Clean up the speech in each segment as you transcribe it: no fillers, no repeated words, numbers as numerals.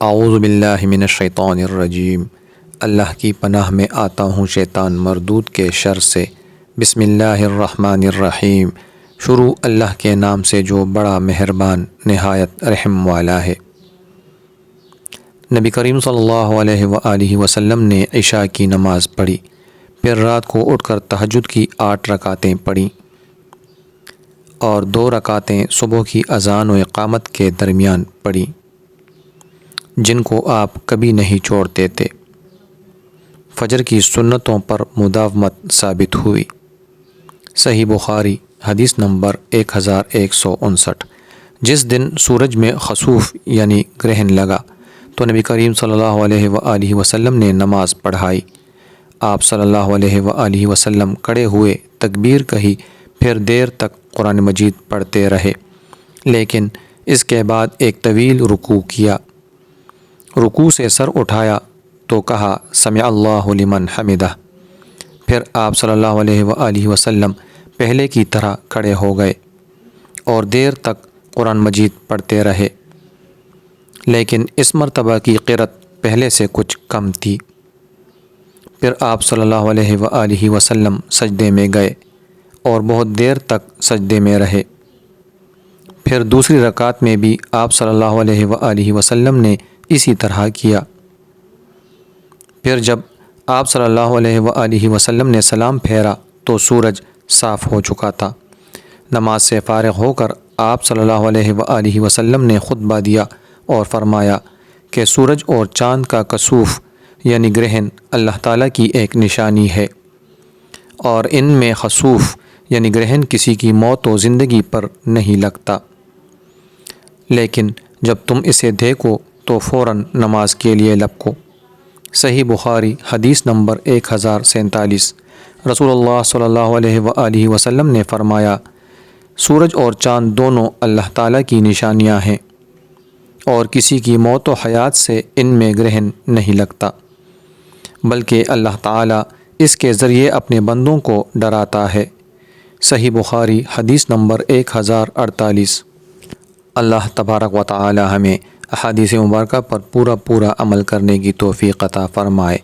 اعوذ باللہ من الشیطان الرجیم۔ اللہ کی پناہ میں آتا ہوں شیطان مردود کے شر سے۔ بسم اللہ الرحمن الرحیم۔ شروع اللہ کے نام سے جو بڑا مہربان نہایت رحم والا ہے۔ نبی کریم صلی اللہ علیہ وآلہ وسلم نے عشاء کی نماز پڑھی، پھر رات کو اٹھ کر تہجد کی 8 رکعتیں پڑھیں اور 2 رکعتیں صبح کی اذان و اقامت کے درمیان پڑھیں، جن کو آپ کبھی نہیں چھوڑتے تھے۔ فجر کی سنتوں پر مداومت ثابت ہوئی۔ صحیح بخاری حدیث نمبر 1159۔ جس دن سورج میں خسوف یعنی گرہن لگا تو نبی کریم صلی اللہ علیہ وآلہ وسلم نے نماز پڑھائی۔ آپ صلی اللہ علیہ وآلہ وسلم کھڑے ہوئے، تکبیر کہی، پھر دیر تک قرآن مجید پڑھتے رہے، لیکن اس کے بعد ایک طویل رکوع کیا۔ رکوع سے سر اٹھایا تو کہا سمع اللہ لمن حمدہ۔ پھر آپ صلی اللہ علیہ وآلہ وسلم پہلے کی طرح کھڑے ہو گئے اور دیر تک قرآن مجید پڑھتے رہے، لیکن اس مرتبہ کی قرأت پہلے سے کچھ کم تھی۔ پھر آپ صلی اللہ علیہ وآلہ وسلم سجدے میں گئے اور بہت دیر تک سجدے میں رہے۔ پھر دوسری رکعت میں بھی آپ صلی اللہ علیہ وآلہ وسلم نے اسی طرح کیا۔ پھر جب آپ صلی اللہ علیہ وآلہ وسلم نے سلام پھیرا تو سورج صاف ہو چکا تھا۔ نماز سے فارغ ہو کر آپ صلی اللہ علیہ وآلہ وسلم نے خطبہ دیا اور فرمایا کہ سورج اور چاند کا کسوف یعنی گرہن اللہ تعالیٰ کی ایک نشانی ہے، اور ان میں خسوف یعنی گرہن کسی کی موت و زندگی پر نہیں لگتا، لیکن جب تم اسے دیکھو تو فوراً نماز کے لیے لپکو۔ صحیح بخاری حدیث نمبر 1047۔ رسول اللہ صلی اللہ علیہ وآلہ وسلم نے فرمایا، سورج اور چاند دونوں اللہ تعالیٰ کی نشانیاں ہیں، اور کسی کی موت و حیات سے ان میں گرہن نہیں لگتا، بلکہ اللہ تعالیٰ اس کے ذریعے اپنے بندوں کو ڈراتا ہے۔ صحیح بخاری حدیث نمبر 1048۔ اللہ تبارک و تعالی ہمیں احادیث مبارکہ پر پورا عمل کرنے کی توفیق عطا فرمائے،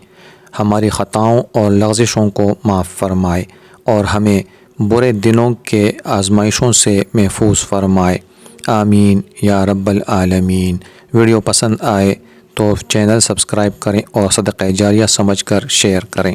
ہماری خطاؤں اور لغزشوں کو معاف فرمائے، اور ہمیں برے دنوں کے آزمائشوں سے محفوظ فرمائے، آمین یا رب العالمین۔ ویڈیو پسند آئے تو چینل سبسکرائب کریں اور صدقہ جاریہ سمجھ کر شیئر کریں۔